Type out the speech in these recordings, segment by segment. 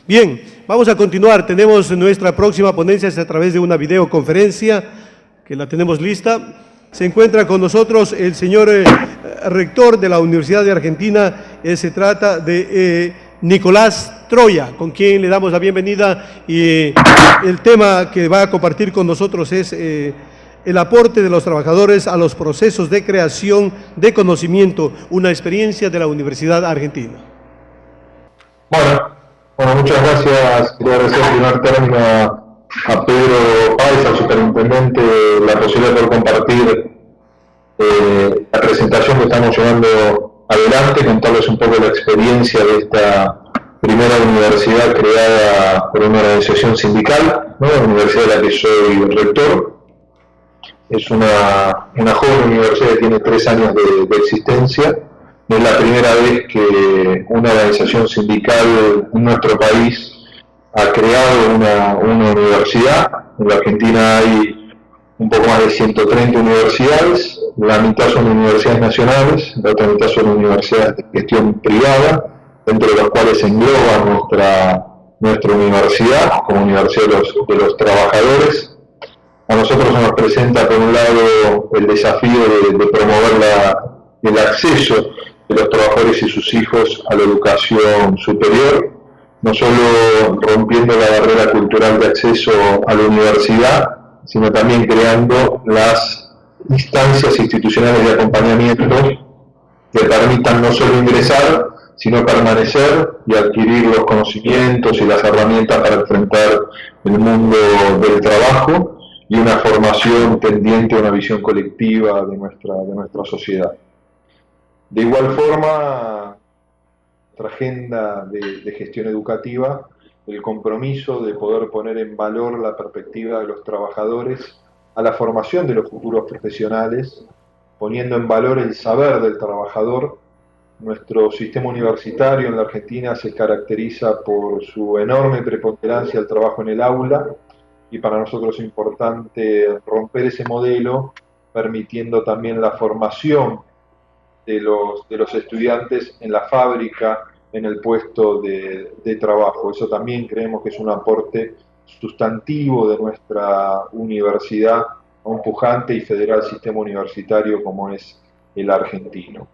Bien, vamos a continuar. Tenemos nuestra próxima ponencia a través de una videoconferencia que la tenemos lista. Se encuentra con nosotros el señor rector de la Universidad de Argentina. Se trata de Nicolás Troya, con quien le damos la bienvenida, y el tema que va a compartir con nosotros es el aporte de los trabajadores a los procesos de creación de conocimiento, una experiencia de la Universidad Argentina. Bueno, muchas gracias. Quiero agradecer en primer término a Pedro Páez, al superintendente, la posibilidad de poder compartir la presentación que estamos llevando adelante, contarles un poco la experiencia de esta primera universidad creada por una organización sindical, ¿no? La universidad de la que soy rector. Es una joven universidad que tiene 3 años de existencia. Es la primera vez que una organización sindical en nuestro país ha creado una universidad. En la Argentina hay un poco más de 130 universidades, la mitad son universidades nacionales, la otra mitad son universidades de gestión privada, dentro de las cuales se engloba nuestra universidad como Universidad de los Trabajadores. A nosotros nos presenta, por un lado, el desafío de promover el acceso de los trabajadores y sus hijos a la educación superior, no solo rompiendo la barrera cultural de acceso a la universidad, sino también creando las instancias institucionales de acompañamiento que permitan no solo ingresar, sino permanecer y adquirir los conocimientos y las herramientas para enfrentar el mundo del trabajo y una formación tendiente a una visión colectiva de nuestra sociedad. De igual forma, nuestra agenda de gestión educativa, el compromiso de poder poner en valor la perspectiva de los trabajadores a la formación de los futuros profesionales, poniendo en valor el saber del trabajador. Nuestro sistema universitario en la Argentina se caracteriza por su enorme preponderancia al trabajo en el aula, y para nosotros es importante romper ese modelo, permitiendo también la formación de los estudiantes en la fábrica, en el puesto de trabajo. Eso también creemos que es un aporte sustantivo de nuestra universidad a un pujante y federal sistema universitario como es el argentino.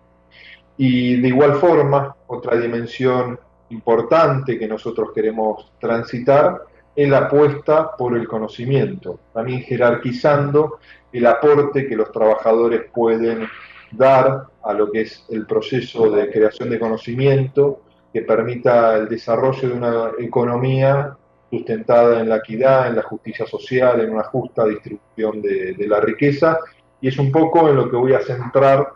Y de igual forma, otra dimensión importante que nosotros queremos transitar es la apuesta por el conocimiento, también jerarquizando el aporte que los trabajadores pueden dar a lo que es el proceso de creación de conocimiento que permita el desarrollo de una economía sustentada en la equidad, en la justicia social, en una justa distribución de la riqueza, y es un poco en lo que voy a centrar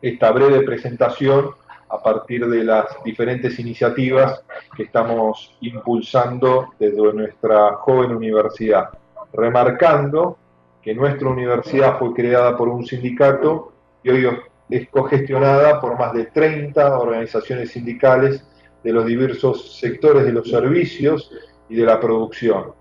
esta breve presentación a partir de las diferentes iniciativas que estamos impulsando desde nuestra joven universidad, remarcando que nuestra universidad fue creada por un sindicato y hoy es cogestionada por más de 30 organizaciones sindicales de los diversos sectores de los servicios y de la producción,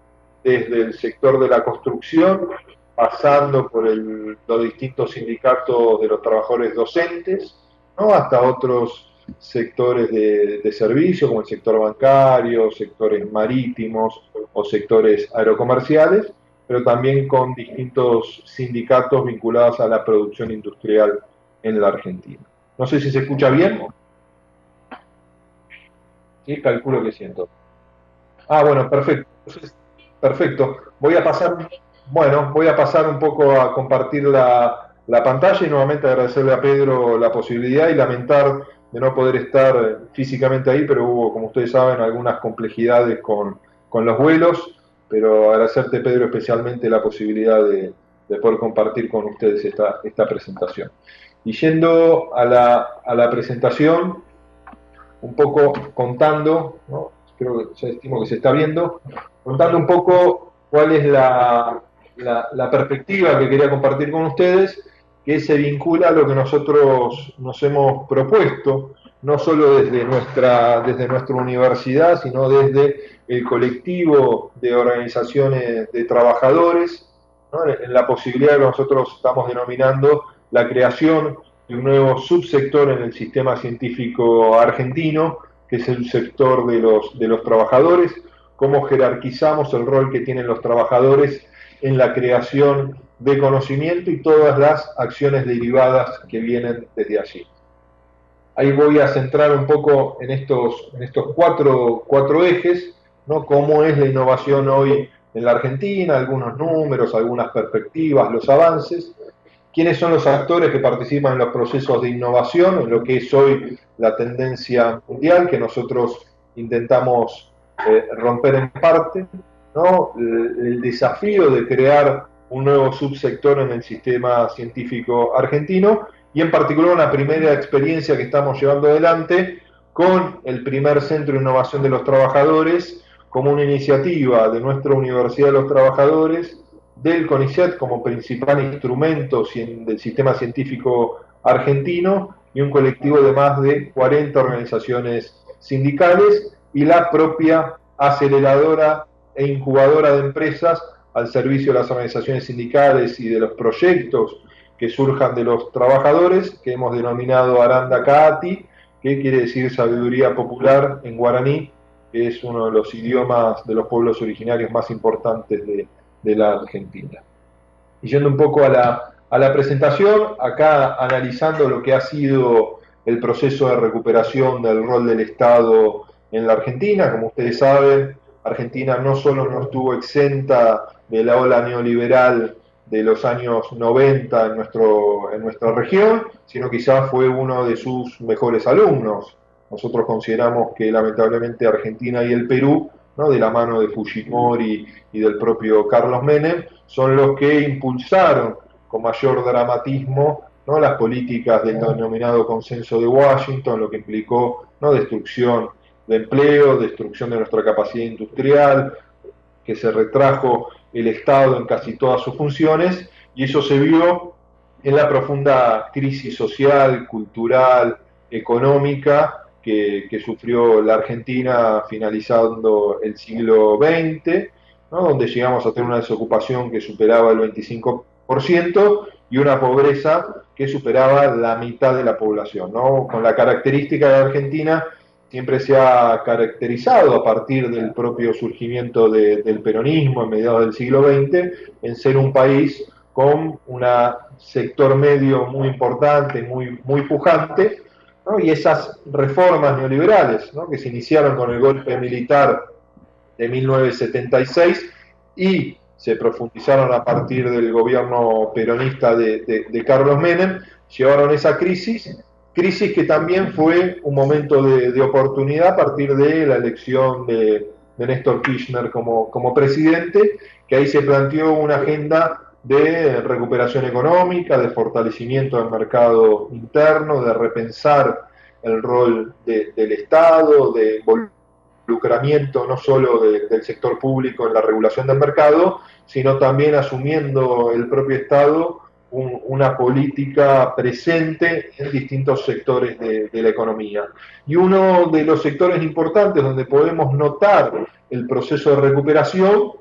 desde el sector de la construcción, pasando por los distintos sindicatos de los trabajadores docentes, ¿no?, hasta otros sectores de servicio, como el sector bancario, sectores marítimos o sectores aerocomerciales, pero también con distintos sindicatos vinculados a la producción industrial en la Argentina. No sé si se escucha bien. Sí, calculo que siento. Bueno, perfecto. Entonces, perfecto. Voy a pasar un poco a compartir la pantalla y nuevamente agradecerle a Pedro la posibilidad y lamentar de no poder estar físicamente ahí, pero hubo, como ustedes saben, algunas complejidades con los vuelos, pero agradecerte, Pedro, especialmente la posibilidad de poder compartir con ustedes esta presentación. Y yendo a la presentación, un poco contando, ¿no?, creo que ya estimo que se está viendo, contando un poco cuál es la perspectiva que quería compartir con ustedes, que se vincula a lo que nosotros nos hemos propuesto, no solo desde nuestra universidad, sino desde el colectivo de organizaciones de trabajadores, ¿no?, en la posibilidad que nosotros estamos denominando la creación de un nuevo subsector en el sistema científico argentino, que es el sector de los trabajadores, cómo jerarquizamos el rol que tienen los trabajadores en la creación de conocimiento y todas las acciones derivadas que vienen desde allí. Ahí voy a centrar un poco en estos cuatro ejes, ¿no? Cómo es la innovación hoy en la Argentina, algunos números, algunas perspectivas, los avances, quiénes son los actores que participan en los procesos de innovación, en lo que es hoy la tendencia mundial, que nosotros intentamos romper en parte, ¿no? El desafío de crear un nuevo subsector en el sistema científico argentino, y en particular una primera experiencia que estamos llevando adelante con el primer Centro de Innovación de los Trabajadores, como una iniciativa de nuestra Universidad de los Trabajadores, del CONICET como principal instrumento del sistema científico argentino, y un colectivo de más de 40 organizaciones sindicales, y la propia aceleradora e incubadora de empresas al servicio de las organizaciones sindicales y de los proyectos que surjan de los trabajadores, que hemos denominado Aranda Kaati, que quiere decir sabiduría popular en guaraní, que es uno de los idiomas de los pueblos originarios más importantes de la Argentina. Y yendo un poco a la presentación, acá analizando lo que ha sido el proceso de recuperación del rol del Estado en la Argentina. Como ustedes saben, Argentina no solo no estuvo exenta de la ola neoliberal de los años 90 en nuestra región, sino quizás fue uno de sus mejores alumnos. Nosotros consideramos que lamentablemente Argentina y el Perú, ¿no?, de la mano de Fujimori y del propio Carlos Menem, son los que impulsaron con mayor dramatismo, ¿no?, las políticas del denominado consenso de Washington, lo que implicó, ¿no?, destrucción de empleo, destrucción de nuestra capacidad industrial, que se retrajo el Estado en casi todas sus funciones, y eso se vio en la profunda crisis social, cultural, económica que sufrió la Argentina finalizando el siglo XX, ¿no?, donde llegamos a tener una desocupación que superaba el 25% y una pobreza que superaba la mitad de la población, ¿no?, con la característica de Argentina. Siempre se ha caracterizado a partir del propio surgimiento del peronismo en mediados del siglo XX en ser un país con un sector medio muy importante, muy pujante, ¿no?, y esas reformas neoliberales, ¿no?, que se iniciaron con el golpe militar de 1976 y se profundizaron a partir del gobierno peronista de Carlos Menem, llevaron esa crisis que también fue un momento de oportunidad a partir de la elección de Néstor Kirchner como presidente, que ahí se planteó una agenda de recuperación económica, de fortalecimiento del mercado interno, de repensar el rol del Estado, de involucramiento no solo del sector público en la regulación del mercado, sino también asumiendo el propio Estado una política presente en distintos sectores de la economía. Y uno de los sectores importantes donde podemos notar el proceso de recuperación,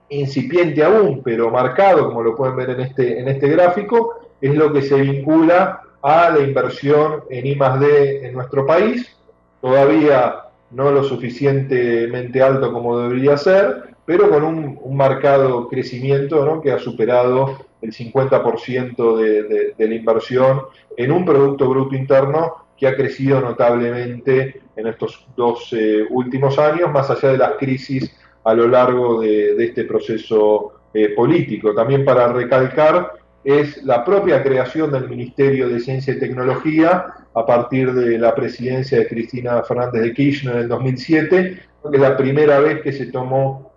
incipiente aún, pero marcado, como lo pueden ver en este gráfico, es lo que se vincula a la inversión en I+D en nuestro país. Todavía no lo suficientemente alto como debería ser, pero con un marcado crecimiento, ¿no?, que ha superado el 50% de la inversión en un Producto Bruto Interno que ha crecido notablemente en estos dos últimos años, más allá de las crisis a lo largo de este proceso político. También para recalcar es la propia creación del Ministerio de Ciencia y Tecnología a partir de la presidencia de Cristina Fernández de Kirchner en el 2007, que es la primera vez que se tomó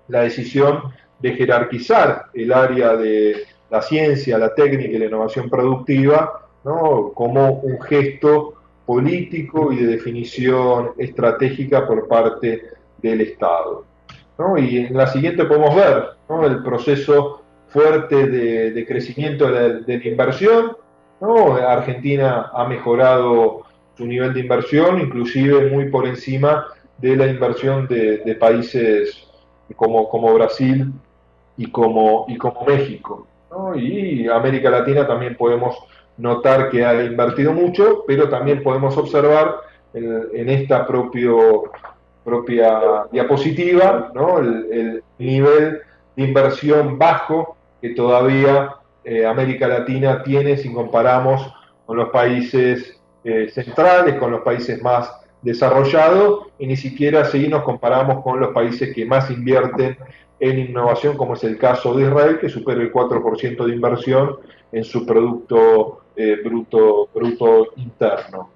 la decisión de jerarquizar el área de la ciencia, la técnica y la innovación productiva, ¿no?, como un gesto político y de definición estratégica por parte del Estado, ¿no? Y en la siguiente podemos ver, ¿no?, el proceso fuerte de crecimiento de la inversión, ¿no? Argentina ha mejorado su nivel de inversión, inclusive muy por encima de la inversión de países como Brasil y como México, ¿no? Y América Latina también podemos notar que ha invertido mucho, pero también podemos observar en esta propia diapositiva, ¿no? El nivel de inversión bajo que todavía América Latina tiene si comparamos con los países centrales, con los países más desarrollados, y ni siquiera si nos comparamos con los países que más invierten en innovación, como es el caso de Israel, que supera el 4% de inversión en su Producto Bruto Interno.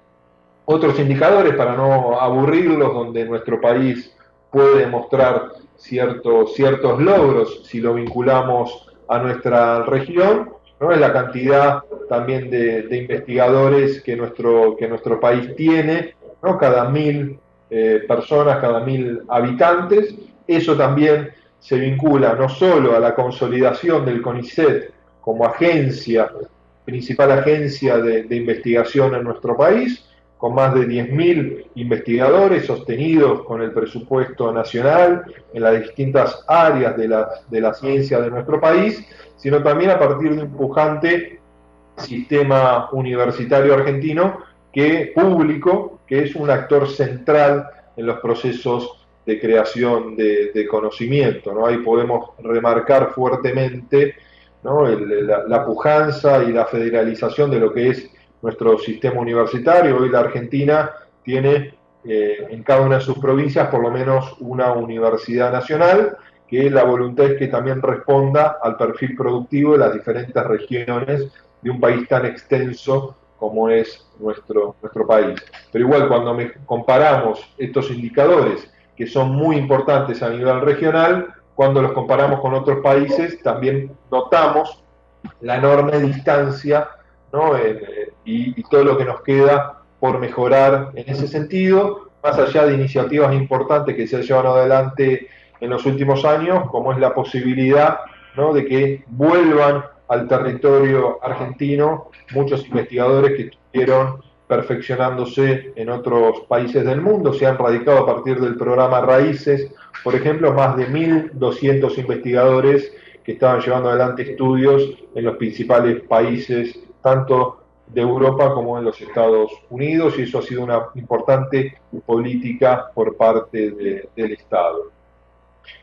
Otros indicadores, para no aburrirlos, donde nuestro país puede demostrar ciertos logros si lo vinculamos a nuestra región, ¿no? Es la cantidad también de investigadores que nuestro país tiene, ¿no? Cada 1000 personas, cada 1000 habitantes. Eso también se vincula no solo a la consolidación del CONICET como agencia, principal agencia de investigación en nuestro país, con más de 10.000 investigadores sostenidos con el presupuesto nacional en las distintas áreas de la ciencia de nuestro país, sino también a partir de un pujante sistema universitario argentino público, que es un actor central en los procesos de creación de conocimiento, ¿no? Ahí podemos remarcar fuertemente, ¿no? La pujanza y la federalización de lo que es nuestro sistema universitario. Hoy la Argentina tiene en cada una de sus provincias por lo menos una universidad nacional, que la voluntad es que también responda al perfil productivo de las diferentes regiones de un país tan extenso como es nuestro país. Pero igual, cuando comparamos estos indicadores, que son muy importantes a nivel regional, cuando los comparamos con otros países, también notamos la enorme distancia, ¿no? Y todo lo que nos queda por mejorar en ese sentido, más allá de iniciativas importantes que se han llevado adelante en los últimos años, como es la posibilidad, ¿no? De que vuelvan al territorio argentino muchos investigadores que estuvieron perfeccionándose en otros países del mundo, se han radicado a partir del programa Raíces, por ejemplo, más de 1.200 investigadores que estaban llevando adelante estudios en los principales países, tanto de Europa como en los Estados Unidos, y eso ha sido una importante política por parte del Estado.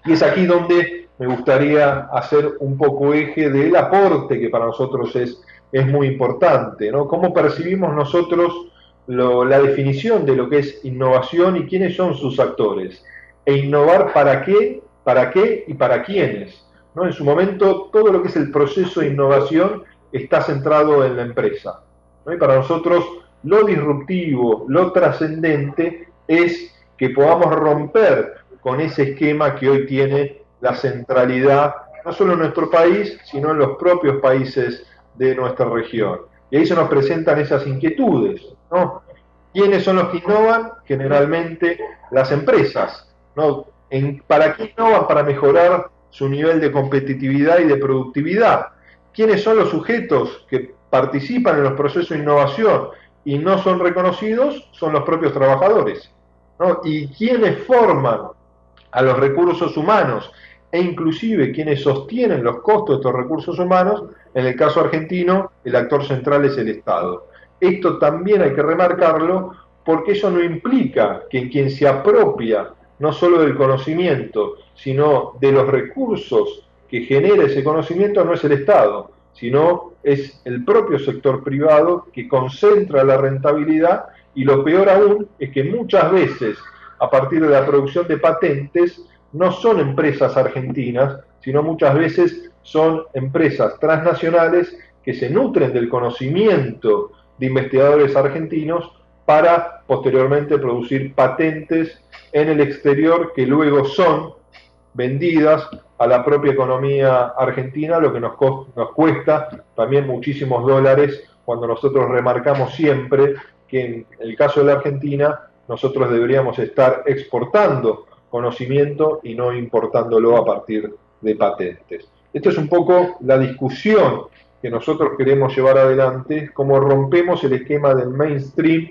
Y es aquí donde me gustaría hacer un poco eje del aporte que para nosotros es muy importante, ¿no? ¿Cómo percibimos nosotros la definición de lo que es innovación y quiénes son sus actores? E innovar para qué y para quiénes, ¿no? En su momento, todo lo que es el proceso de innovación está centrado en la empresa, ¿no? Y para nosotros lo disruptivo, lo trascendente es que podamos romper con ese esquema que hoy tiene la centralidad, no solo en nuestro país, sino en los propios países de nuestra región. Y ahí se nos presentan esas inquietudes, ¿no? ¿Quiénes son los que innovan? Generalmente las empresas, ¿no? ¿Para qué innovan? Para mejorar su nivel de competitividad y de productividad. ¿Quiénes son los sujetos que participan en los procesos de innovación y no son reconocidos? Son los propios trabajadores, ¿no? ¿Y quiénes forman a los recursos humanos e inclusive quienes sostienen los costos de estos recursos humanos? En el caso argentino, el actor central es el Estado. Esto también hay que remarcarlo, porque eso no implica que quien se apropia no solo del conocimiento, sino de los recursos que genera ese conocimiento, no es el Estado, sino es el propio sector privado que concentra la rentabilidad, y lo peor aún es que muchas veces, a partir de la producción de patentes, no son empresas argentinas, sino muchas veces son empresas transnacionales que se nutren del conocimiento de investigadores argentinos para posteriormente producir patentes en el exterior que luego son vendidas a la propia economía argentina, lo que nos cuesta también muchísimos dólares, cuando nosotros remarcamos siempre que en el caso de la Argentina nosotros deberíamos estar exportando conocimiento y no importándolo a partir de patentes. Esta es un poco la discusión que nosotros queremos llevar adelante, cómo rompemos el esquema del mainstream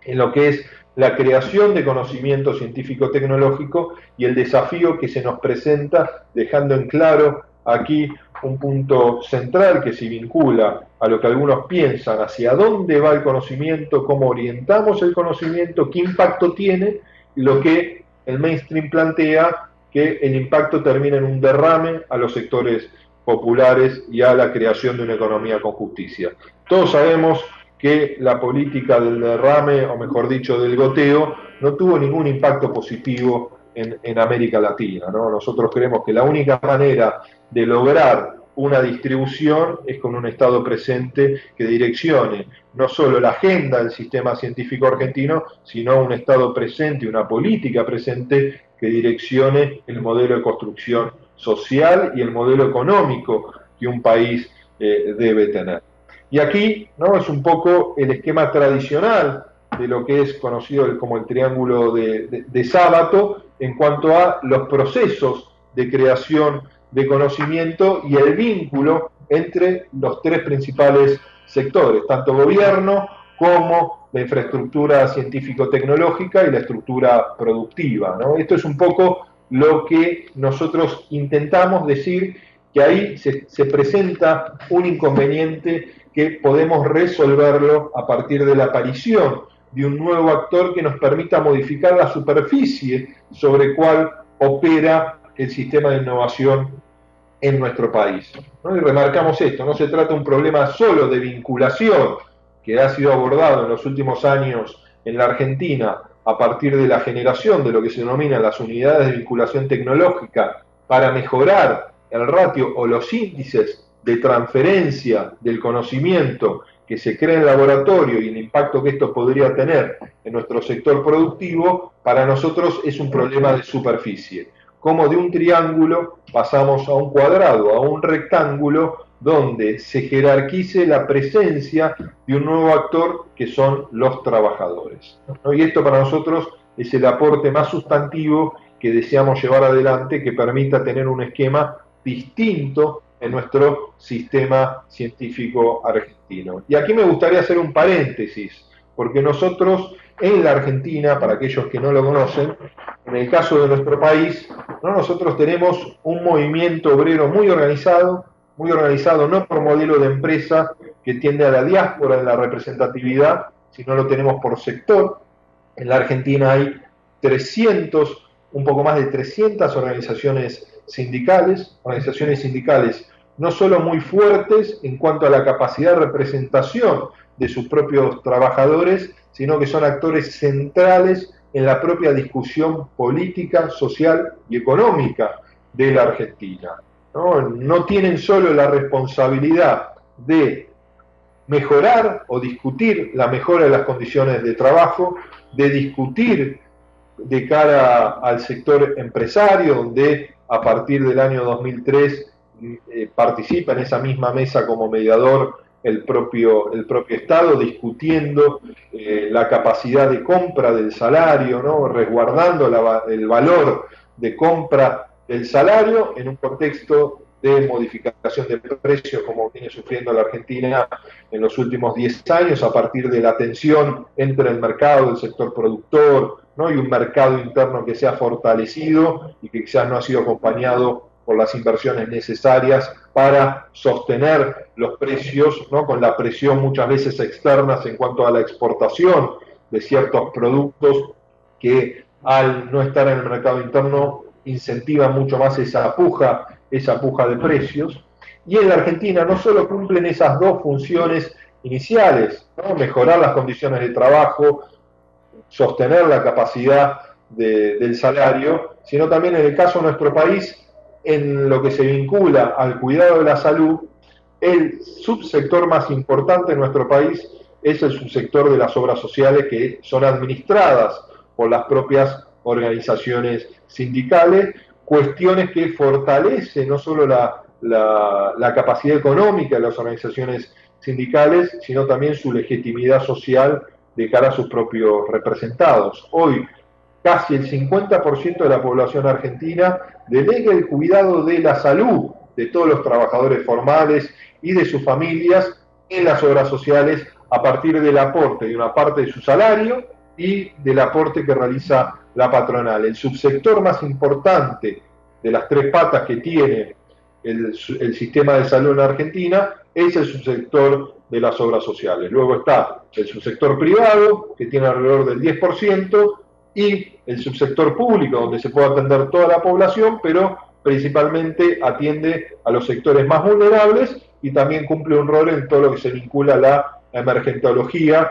en lo que es la creación de conocimiento científico-tecnológico y el desafío que se nos presenta, dejando en claro aquí un punto central que se vincula a lo que algunos piensan, hacia dónde va el conocimiento, cómo orientamos el conocimiento, qué impacto tiene, y lo que el mainstream plantea, que el impacto termina en un derrame a los sectores populares y a la creación de una economía con justicia. Todos sabemos que la política del derrame, o mejor dicho, del goteo, no tuvo ningún impacto positivo en América Latina, ¿no? Nosotros creemos que la única manera de lograr una distribución es con un Estado presente que direccione no solo la agenda del sistema científico argentino, sino un Estado presente, una política presente que direccione el modelo de construcción social y el modelo económico que un país debe tener. Y aquí, ¿no?, es un poco el esquema tradicional de lo que es conocido como el triángulo de Sábato en cuanto a los procesos de creación de conocimiento y el vínculo entre los tres principales sectores, tanto gobierno como la infraestructura científico-tecnológica y la estructura productiva, ¿no? Esto es un poco lo que nosotros intentamos decir, que ahí se presenta un inconveniente que podemos resolverlo a partir de la aparición de un nuevo actor que nos permita modificar la superficie sobre cuál opera el sistema de innovación en nuestro país, ¿no? Y remarcamos esto, no se trata de un problema solo de vinculación que ha sido abordado en los últimos años en la Argentina a partir de la generación de lo que se denominan las unidades de vinculación tecnológica para mejorar el ratio o los índices de transferencia del conocimiento que se crea en el laboratorio y el impacto que esto podría tener en nuestro sector productivo. Para nosotros es un problema de superficie. Como de un triángulo pasamos a un cuadrado, a un rectángulo, donde se jerarquice la presencia de un nuevo actor que son los trabajadores, ¿no? Y esto para nosotros es el aporte más sustantivo que deseamos llevar adelante, que permita tener un esquema distinto en nuestro sistema científico argentino. Y aquí me gustaría hacer un paréntesis, porque nosotros en la Argentina, para aquellos que no lo conocen, en el caso de nuestro país, ¿no?, nosotros tenemos un movimiento obrero muy organizado no por modelo de empresa que tiende a la diáspora en la representatividad, sino lo tenemos por sector. En la Argentina hay un poco más de 300 organizaciones sindicales no solo muy fuertes en cuanto a la capacidad de representación de sus propios trabajadores, sino que son actores centrales en la propia discusión política, social y económica de la Argentina, ¿no? No tienen solo la responsabilidad de mejorar o discutir la mejora de las condiciones de trabajo, de discutir de cara al sector empresario, donde a partir del año 2003 participa en esa misma mesa como mediador el propio Estado, discutiendo la capacidad de compra del salario, ¿no?, resguardando el valor de compra del salario en un contexto de modificación de precios como viene sufriendo la Argentina en los últimos 10 años a partir de la tensión entre el mercado del sector productor, ¿no?, y un mercado interno que se ha fortalecido y que quizás no ha sido acompañado por las inversiones necesarias para sostener los precios, ¿no?, con la presión muchas veces externas en cuanto a la exportación de ciertos productos que al no estar en el mercado interno incentivan mucho más esa puja de precios. Y en la Argentina no solo cumplen esas dos funciones iniciales, ¿no?, mejorar las condiciones de trabajo, sostener la capacidad del salario, sino también en el caso de nuestro país, en lo que se vincula al cuidado de la salud, el subsector más importante en nuestro país es el subsector de las obras sociales, que son administradas por las propias organizaciones sindicales, cuestiones que fortalecen no solo la capacidad económica de las organizaciones sindicales, sino también su legitimidad social de cara a sus propios representados. Hoy, casi el 50% de la población argentina delega el cuidado de la salud de todos los trabajadores formales y de sus familias en las obras sociales a partir del aporte de una parte de su salario y del aporte que realiza la patronal. El subsector más importante de las tres patas que tiene el sistema de salud en Argentina es el subsector de las obras sociales. Luego está el subsector privado, que tiene alrededor del 10%, y el subsector público, donde se puede atender toda la población, pero principalmente atiende a los sectores más vulnerables y también cumple un rol en todo lo que se vincula a la emergentología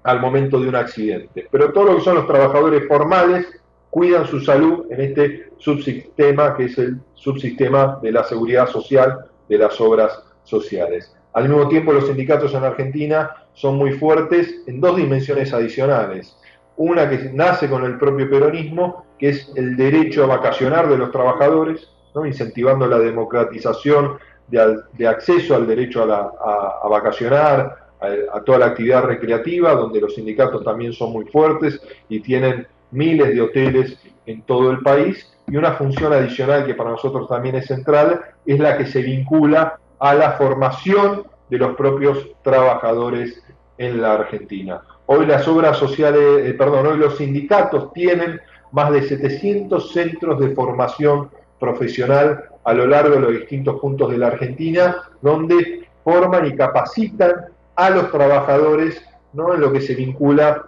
al momento de un accidente. Pero todo lo que son los trabajadores formales cuidan su salud en este subsistema, que es el subsistema de la seguridad social, de las obras sociales. Al mismo tiempo, los sindicatos en Argentina son muy fuertes en dos dimensiones adicionales. Una que nace con el propio peronismo, que es el derecho a vacacionar de los trabajadores, ¿no? Incentivando la democratización de acceso al derecho a vacacionar, a toda la actividad recreativa, donde los sindicatos también son muy fuertes y tienen miles de hoteles en todo el país. Y una función adicional que para nosotros también es central es la que se vincula a la formación de los propios trabajadores en la Argentina. Hoy las obras sociales, hoy los sindicatos tienen más de 700 centros de formación profesional a lo largo de los distintos puntos de la Argentina, donde forman y capacitan a los trabajadores, ¿no?, en lo que se vincula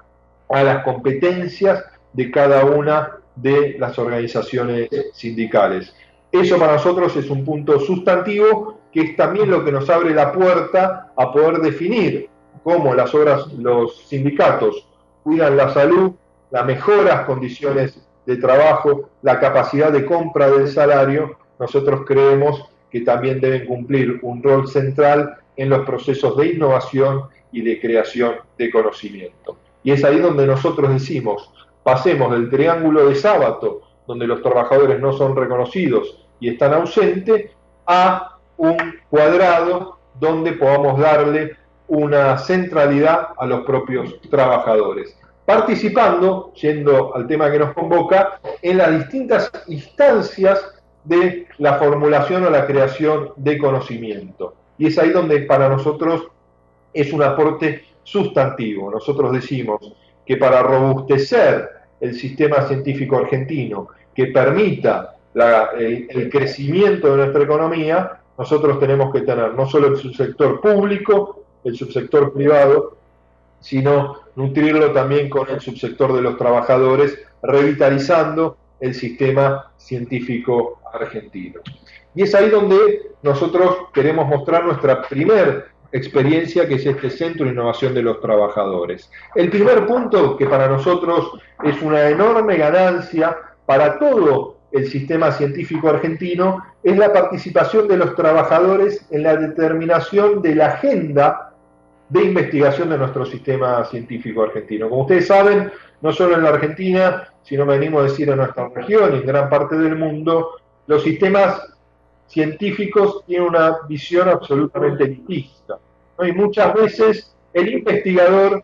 a las competencias de cada una de las organizaciones sindicales. Eso para nosotros es un punto sustantivo, que es también lo que nos abre la puerta a poder definir cómo los sindicatos cuidan la salud, las mejoras condiciones de trabajo, la capacidad de compra del salario. Nosotros creemos que también deben cumplir un rol central en los procesos de innovación y de creación de conocimiento. Y es ahí donde nosotros decimos, pasemos del triángulo de Sábato, donde los trabajadores no son reconocidos y están ausentes, a un cuadrado donde podamos darle una centralidad a los propios trabajadores, participando, yendo al tema que nos convoca, en las distintas instancias de la formulación o la creación de conocimiento. Y es ahí donde para nosotros es un aporte sustantivo. Nosotros decimos que para robustecer el sistema científico argentino, que permita el crecimiento de nuestra economía, nosotros tenemos que tener no solo el subsector público, el subsector privado, sino nutrirlo también con el subsector de los trabajadores, revitalizando el sistema científico argentino. Y es ahí donde nosotros queremos mostrar nuestra primer experiencia, que es este Centro de Innovación de los Trabajadores. El primer punto, que para nosotros es una enorme ganancia para todo el sistema científico argentino, es la participación de los trabajadores en la determinación de la agenda de investigación de nuestro sistema científico argentino. Como ustedes saben, no solo en la Argentina, sino me animo a decir en nuestra región y en gran parte del mundo, los sistemas científicos tienen una visión absolutamente elitista, ¿no? Y muchas veces el investigador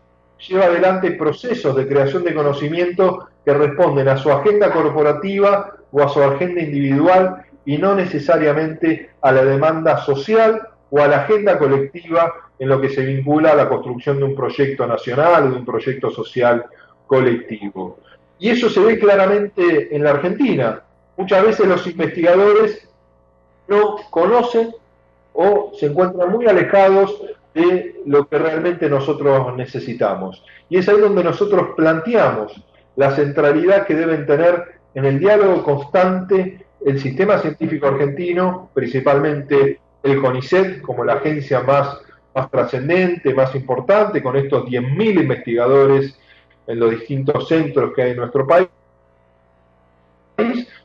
lleva adelante procesos de creación de conocimiento que responden a su agenda corporativa o a su agenda individual y no necesariamente a la demanda social o a la agenda colectiva en lo que se vincula a la construcción de un proyecto nacional o de un proyecto social colectivo. Y eso se ve claramente en la Argentina. Muchas veces los investigadores no conocen o se encuentran muy alejados de lo que realmente nosotros necesitamos. Y es ahí donde nosotros planteamos la centralidad que deben tener en el diálogo constante el sistema científico argentino, principalmente el CONICET como la agencia más trascendente, más importante, con estos 10.000 investigadores en los distintos centros que hay en nuestro país,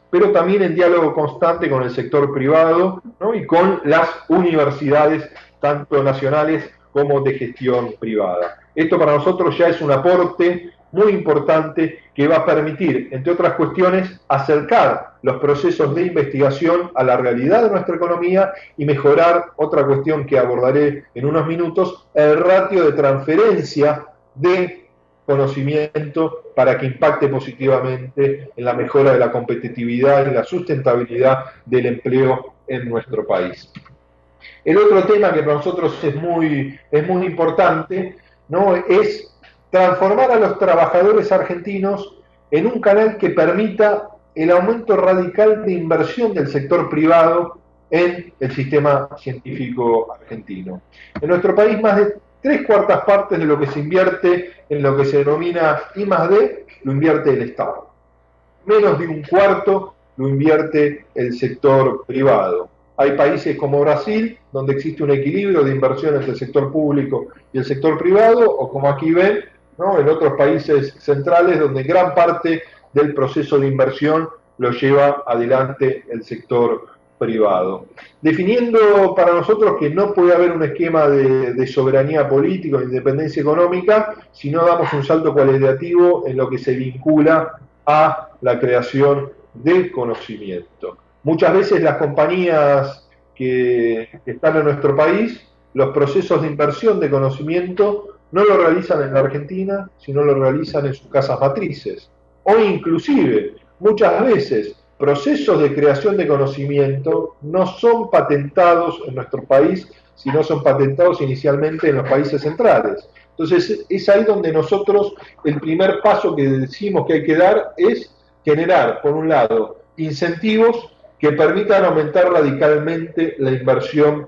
pero también en diálogo constante con el sector privado, ¿no?, y con las universidades, tanto nacionales como de gestión privada. Esto para nosotros ya es un aporte muy importante que va a permitir, entre otras cuestiones, acercar los procesos de investigación a la realidad de nuestra economía y mejorar, otra cuestión que abordaré en unos minutos, el ratio de transferencia de conocimiento para que impacte positivamente en la mejora de la competitividad y la sustentabilidad del empleo en nuestro país. El otro tema que para nosotros es muy importante, ¿no?, es transformar a los trabajadores argentinos en un canal que permita el aumento radical de inversión del sector privado en el sistema científico argentino. En nuestro país, más de 3/4 partes de lo que se invierte en lo que se denomina I+D lo invierte el Estado. Menos de 1/4 lo invierte el sector privado. Hay países como Brasil, donde existe un equilibrio de inversión entre el sector público y el sector privado, o como aquí ven, ¿no?, en otros países centrales, donde gran parte del proceso de inversión lo lleva adelante el sector privado. Definiendo para nosotros que no puede haber un esquema de soberanía política o de independencia económica si no damos un salto cualitativo en lo que se vincula a la creación de conocimiento. Muchas veces las compañías que están en nuestro país, los procesos de inversión de conocimiento no lo realizan en la Argentina, sino lo realizan en sus casas matrices. O inclusive, muchas veces, procesos de creación de conocimiento no son patentados en nuestro país, sino son patentados inicialmente en los países centrales. Entonces, es ahí donde nosotros, el primer paso que decimos que hay que dar es generar, por un lado, incentivos que permitan aumentar radicalmente la inversión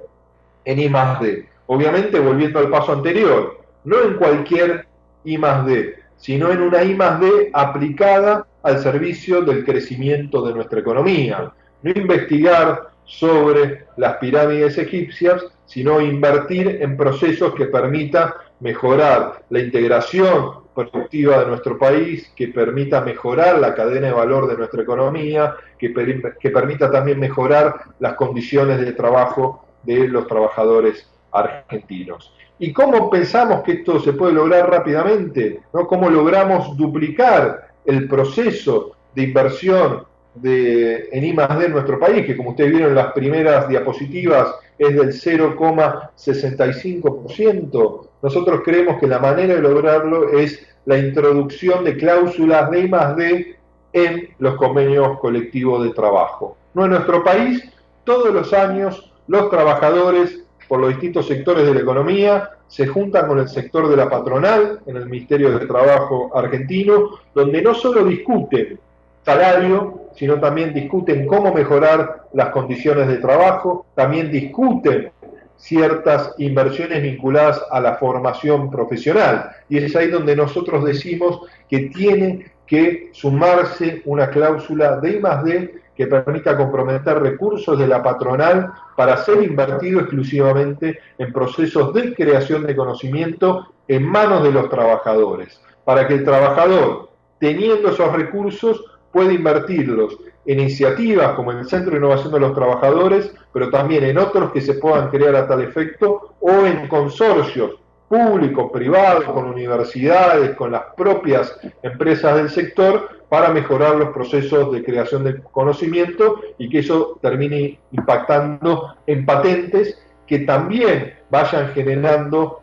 en I+D. Obviamente, volviendo al paso anterior, no en cualquier I+D, sino en una I+D aplicada al servicio del crecimiento de nuestra economía. No investigar sobre las pirámides egipcias, sino invertir en procesos que permitan mejorar la integración productiva de nuestro país, que permita mejorar la cadena de valor de nuestra economía, que permita también mejorar las condiciones de trabajo de los trabajadores argentinos. ¿Y cómo pensamos que esto se puede lograr rápidamente? ¿No? ¿Cómo logramos duplicar el proceso de inversión en I+D en nuestro país, que como ustedes vieron en las primeras diapositivas es del 0,65%? Nosotros creemos que la manera de lograrlo es la introducción de cláusulas de I+D en los convenios colectivos de trabajo. No, en nuestro país, todos los años, los trabajadores por los distintos sectores de la economía se juntan con el sector de la patronal en el Ministerio de Trabajo argentino, donde no solo discuten salario, sino también discuten cómo mejorar las condiciones de trabajo, también discuten ciertas inversiones vinculadas a la formación profesional. Y es ahí donde nosotros decimos que tiene que sumarse una cláusula de I+D que permita comprometer recursos de la patronal para ser invertido exclusivamente en procesos de creación de conocimiento en manos de los trabajadores, para que el trabajador, teniendo esos recursos, pueda invertirlos en iniciativas como en el Centro de Innovación de los Trabajadores, pero también en otros que se puedan crear a tal efecto, o en consorcios públicos, privados, con universidades, con las propias empresas del sector, para mejorar los procesos de creación de conocimiento y que eso termine impactando en patentes que también vayan generando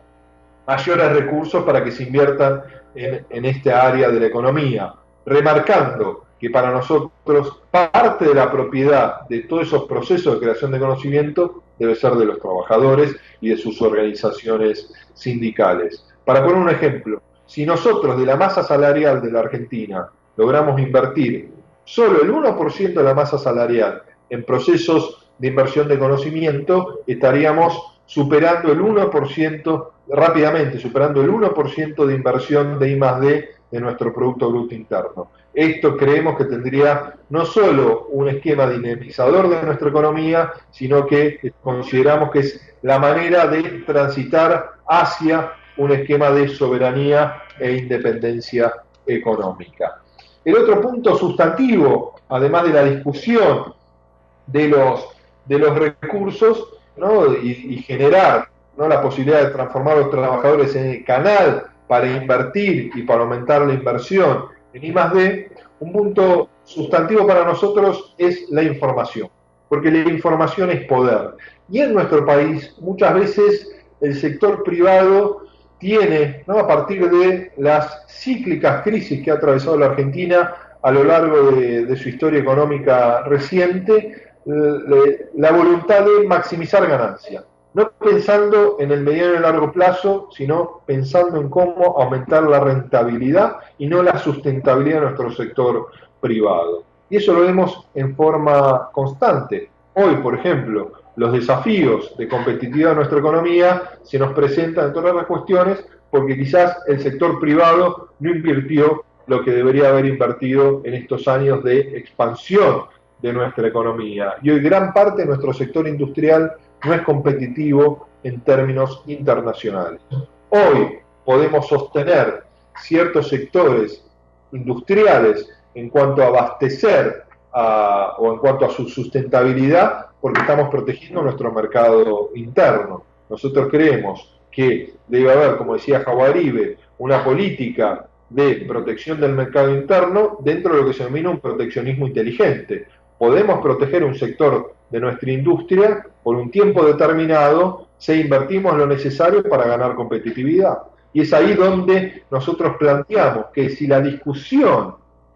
mayores recursos para que se inviertan en esta área de la economía, remarcando que para nosotros parte de la propiedad de todos esos procesos de creación de conocimiento debe ser de los trabajadores y de sus organizaciones sindicales. Para poner un ejemplo, si nosotros de la masa salarial de la Argentina logramos invertir solo el 1% de la masa salarial en procesos de inversión de conocimiento, estaríamos superando el 1%, rápidamente superando el 1% de inversión de I+D de nuestro Producto Bruto Interno. Esto creemos que tendría no solo un esquema dinamizador de nuestra economía, sino que consideramos que es la manera de transitar hacia un esquema de soberanía e independencia económica. El otro punto sustantivo, además de la discusión de los recursos, ¿no?, y generar, ¿no?, la posibilidad de transformar a los trabajadores en el canal para invertir y para aumentar la inversión en I+D, un punto sustantivo para nosotros es la información, porque la información es poder. Y en nuestro país muchas veces el sector privado tiene, ¿no?, a partir de las cíclicas crisis que ha atravesado la Argentina a lo largo de su historia económica reciente, la voluntad de maximizar ganancias. No pensando en el mediano y largo plazo, sino pensando en cómo aumentar la rentabilidad y no la sustentabilidad de nuestro sector privado. Y eso lo vemos en forma constante. Hoy, por ejemplo, los desafíos de competitividad de nuestra economía se nos presentan en todas las cuestiones porque quizás el sector privado no invirtió lo que debería haber invertido en estos años de expansión de nuestra economía. Y hoy gran parte de nuestro sector industrial no es competitivo en términos internacionales. Hoy podemos sostener ciertos sectores industriales en cuanto a abastecer o en cuanto a su sustentabilidad porque estamos protegiendo nuestro mercado interno. Nosotros creemos que debe haber, como decía Jaguaribe, una política de protección del mercado interno dentro de lo que se denomina un proteccionismo inteligente. Podemos proteger un sector de nuestra industria por un tiempo determinado si invertimos lo necesario para ganar competitividad. Y es ahí donde nosotros planteamos que si la discusión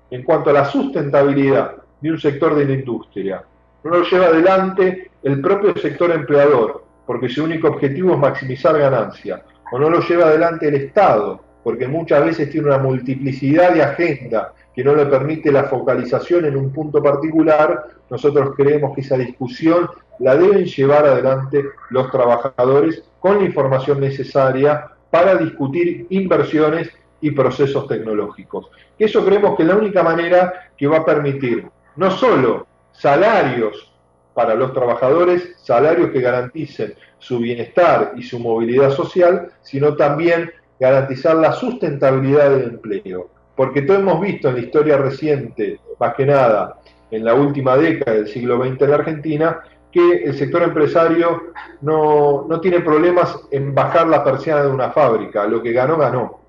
en cuanto a la sustentabilidad de un sector de la industria no lo lleva adelante el propio sector empleador, porque su único objetivo es maximizar ganancia, o no lo lleva adelante el Estado, porque muchas veces tiene una multiplicidad de agenda que no le permite la focalización en un punto particular, nosotros creemos que esa discusión la deben llevar adelante los trabajadores con la información necesaria para discutir inversiones y procesos tecnológicos. Eso creemos que es la única manera que va a permitir no solo salarios para los trabajadores, salarios que garanticen su bienestar y su movilidad social, sino también garantizar la sustentabilidad del empleo. Porque todos hemos visto en la historia reciente, más que nada en la última década del siglo XX en la Argentina, que el sector empresario no tiene problemas en bajar la persiana de una fábrica, lo que ganó, ganó.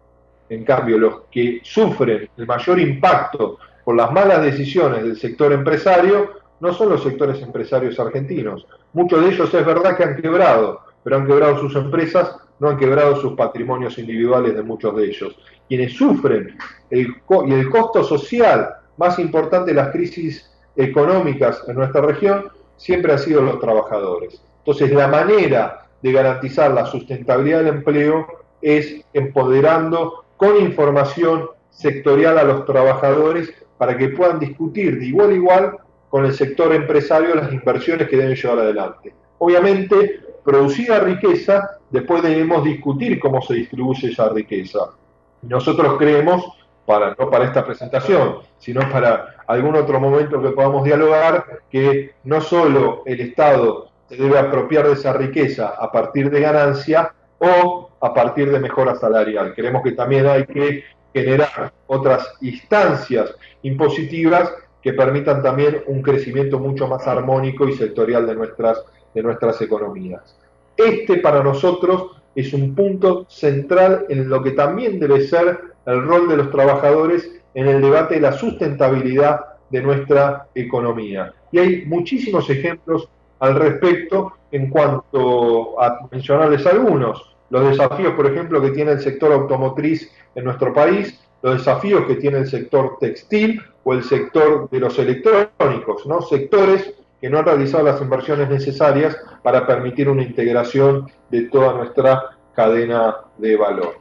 En cambio, los que sufren el mayor impacto por las malas decisiones del sector empresario no son los sectores empresarios argentinos. Muchos de ellos es verdad que han quebrado, pero han quebrado sus empresas, no han quebrado sus patrimonios individuales de muchos de ellos. Quienes sufren el costo social más importante de las crisis económicas en nuestra región siempre han sido los trabajadores. Entonces, la manera de garantizar la sustentabilidad del empleo es empoderando con información sectorial a los trabajadores para que puedan discutir de igual a igual con el sector empresario las inversiones que deben llevar adelante. Obviamente, producida riqueza, después debemos discutir cómo se distribuye esa riqueza. Nosotros creemos, no para esta presentación, sino para algún otro momento que podamos dialogar, que no solo el Estado se debe apropiar de esa riqueza a partir de ganancia o a partir de mejora salarial. Creemos que también hay que generar otras instancias impositivas que permitan también un crecimiento mucho más armónico y sectorial de nuestras economías. Este para nosotros es un punto central en lo que también debe ser el rol de los trabajadores en el debate de la sustentabilidad de nuestra economía. Y hay muchísimos ejemplos al respecto en cuanto a mencionarles algunos. Los desafíos, por ejemplo, que tiene el sector automotriz en nuestro país, los desafíos que tiene el sector textil o el sector de los electrónicos, ¿no? Sectores que no han realizado las inversiones necesarias para permitir una integración de toda nuestra cadena de valor.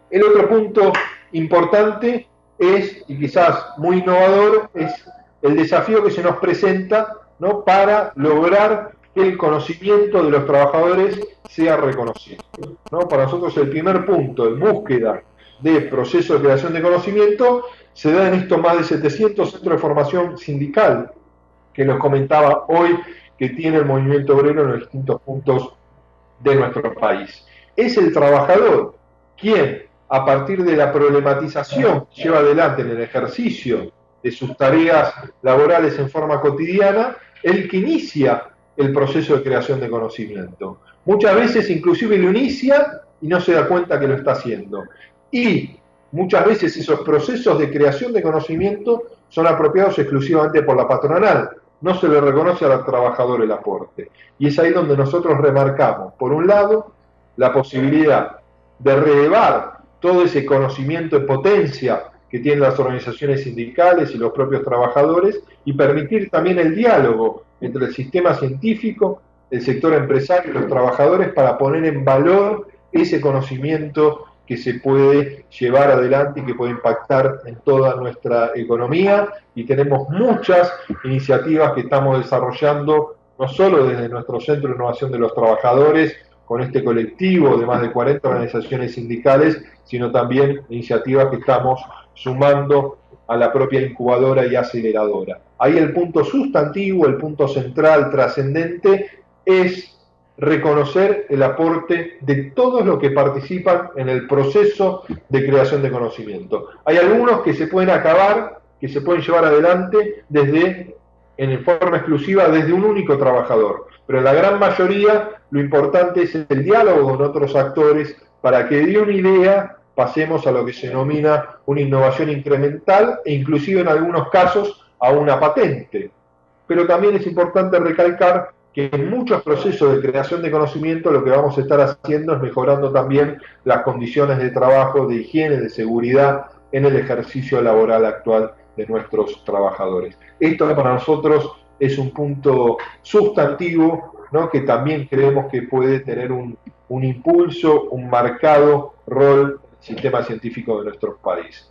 El otro punto importante es, y quizás muy innovador, es el desafío que se nos presenta, ¿no?, para lograr que el conocimiento de los trabajadores sea reconocido, ¿no? Para nosotros el primer punto en búsqueda de proceso de creación de conocimiento se da en estos más de 700 centros de formación sindical que nos comentaba hoy que tiene el movimiento obrero en los distintos puntos de nuestro país. Es el trabajador quien, a partir de la problematización que lleva adelante en el ejercicio de sus tareas laborales en forma cotidiana, el que inicia el proceso de creación de conocimiento. Muchas veces inclusive lo inicia y no se da cuenta que lo está haciendo. Y muchas veces esos procesos de creación de conocimiento son apropiados exclusivamente por la patronal. No se le reconoce al trabajador el aporte. Y es ahí donde nosotros remarcamos, por un lado, la posibilidad de relevar todo ese conocimiento en potencia que tienen las organizaciones sindicales y los propios trabajadores y permitir también el diálogo entre el sistema científico, el sector empresario y los trabajadores para poner en valor ese conocimiento que se puede llevar adelante y que puede impactar en toda nuestra economía, y tenemos muchas iniciativas que estamos desarrollando no solo desde nuestro Centro de Innovación de los Trabajadores, con este colectivo de más de 40 organizaciones sindicales, sino también iniciativas que estamos sumando a la propia incubadora y aceleradora. Ahí el punto sustantivo, el punto central, trascendente, es reconocer el aporte de todos los que participan en el proceso de creación de conocimiento. Hay algunos que se pueden acabar, que se pueden llevar adelante en forma exclusiva desde un único trabajador, pero en la gran mayoría lo importante es el diálogo con otros actores para que de una idea pasemos a lo que se denomina una innovación incremental e inclusive en algunos casos a una patente. Pero también es importante recalcar que en muchos procesos de creación de conocimiento lo que vamos a estar haciendo es mejorando también las condiciones de trabajo, de higiene, de seguridad en el ejercicio laboral actual de nuestros trabajadores. Esto para nosotros es un punto sustantivo, ¿no?, que también creemos que puede tener un impulso, un marcado rol en el sistema científico de nuestro país.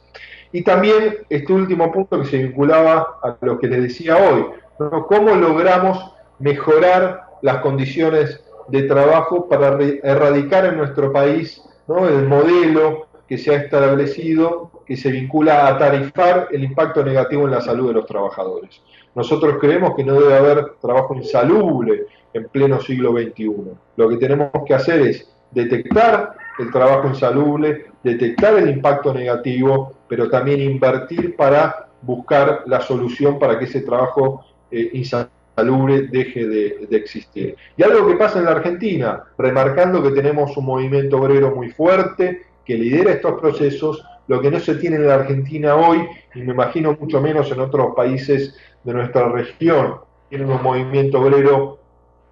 Y también este último punto que se vinculaba a lo que les decía hoy, ¿no?, cómo logramos mejorar las condiciones de trabajo para erradicar en nuestro país, ¿no?, el modelo que se ha establecido, que se vincula a tarifar el impacto negativo en la salud de los trabajadores. Nosotros creemos que no debe haber trabajo insalubre en pleno siglo XXI. Lo que tenemos que hacer es detectar el trabajo insalubre, detectar el impacto negativo, pero también invertir para buscar la solución para que ese trabajo insalubre deje de existir. Y algo que pasa en la Argentina, remarcando que tenemos un movimiento obrero muy fuerte, que lidera estos procesos, lo que no se tiene en la Argentina hoy, y me imagino mucho menos en otros países de nuestra región, tienen un movimiento obrero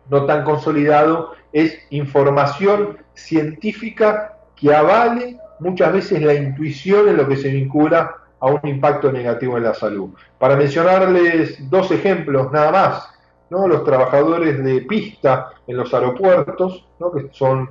no tan consolidado, es información científica que avale muchas veces la intuición en lo que se vincula a un impacto negativo en la salud. Para mencionarles dos ejemplos nada más, ¿no?, los trabajadores de pista en los aeropuertos, ¿no?, que son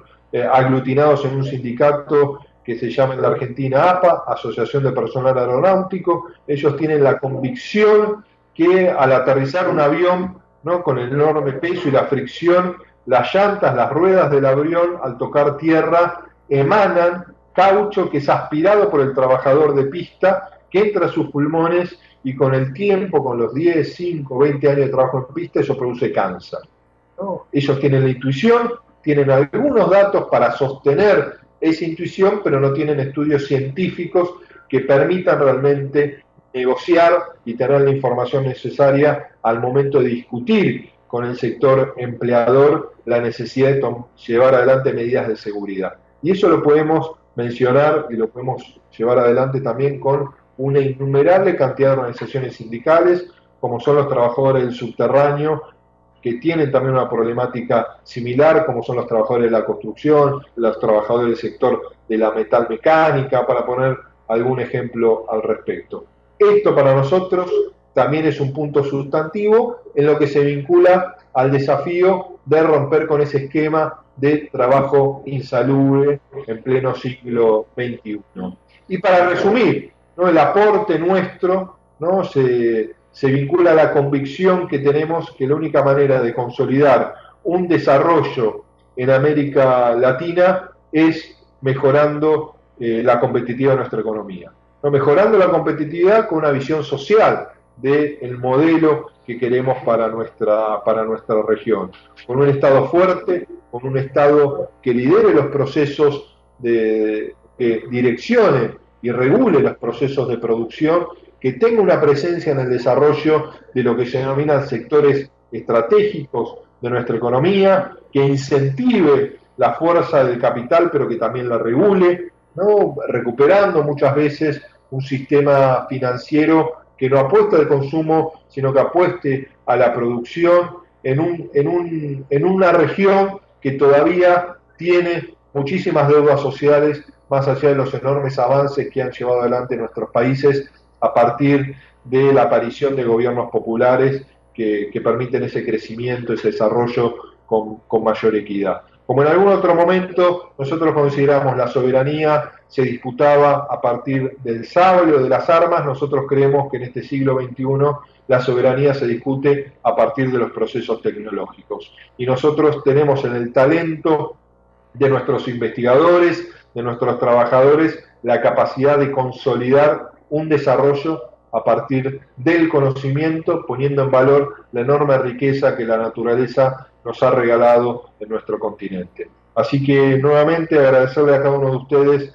aglutinados en un sindicato que se llama en la Argentina APA, Asociación de Personal Aeronáutico. Ellos tienen la convicción que al aterrizar un avión, ¿no?, con el enorme peso y la fricción, las llantas, las ruedas del avión al tocar tierra emanan caucho que es aspirado por el trabajador de pista, que entra a sus pulmones y con el tiempo, con los 10, 5, 20 años de trabajo en pista, eso produce cáncer, ¿no? Ellos tienen la intuición, tienen algunos datos para sostener esa intuición, pero no tienen estudios científicos que permitan realmente negociar y tener la información necesaria al momento de discutir con el sector empleador la necesidad de llevar adelante medidas de seguridad. Y eso lo podemos mencionar y lo podemos llevar adelante también con una innumerable cantidad de organizaciones sindicales, como son los trabajadores del subterráneo, que tienen también una problemática similar, como son los trabajadores de la construcción, los trabajadores del sector de la metalmecánica, para poner algún ejemplo al respecto. Esto para nosotros también es un punto sustantivo en lo que se vincula al desafío de romper con ese esquema de trabajo insalubre en pleno siglo XXI. Y para resumir, ¿no?, el aporte nuestro, ¿no?, se vincula a la convicción que tenemos que la única manera de consolidar un desarrollo en América Latina es mejorando la competitividad de nuestra economía. ¿No? Mejorando la competitividad con una visión social del modelo que queremos para nuestra región. Con un Estado fuerte, con un Estado que lidere los procesos, que direccione y regule los procesos de producción, que tenga una presencia en el desarrollo de lo que se denominan sectores estratégicos de nuestra economía, que incentive la fuerza del capital, pero que también la regule, ¿no?, recuperando muchas veces un sistema financiero que no apuesta al consumo, sino que apueste a la producción en una región que todavía tiene muchísimas deudas sociales, más allá de los enormes avances que han llevado adelante nuestros países a partir de la aparición de gobiernos populares que permiten ese crecimiento, ese desarrollo con mayor equidad. Como en algún otro momento, nosotros consideramos la soberanía se disputaba a partir del sable o de las armas, nosotros creemos que en este siglo XXI la soberanía se discute a partir de los procesos tecnológicos. Y nosotros tenemos en el talento de nuestros investigadores, de nuestros trabajadores, la capacidad de consolidar un desarrollo a partir del conocimiento, poniendo en valor la enorme riqueza que la naturaleza nos ha regalado en nuestro continente. Así que nuevamente agradecerle a cada uno de ustedes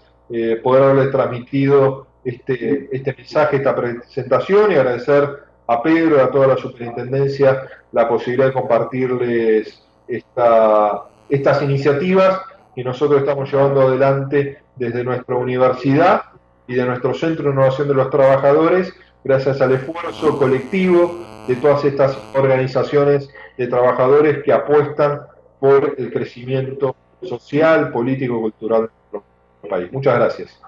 poder haberle transmitido este mensaje, esta presentación, y agradecer a Pedro y a toda la superintendencia la posibilidad de compartirles estas iniciativas que nosotros estamos llevando adelante desde nuestra universidad y de nuestro Centro de Innovación de los Trabajadores, gracias al esfuerzo colectivo de todas estas organizaciones de trabajadores que apuestan por el crecimiento social, político y cultural de nuestro país. Muchas gracias.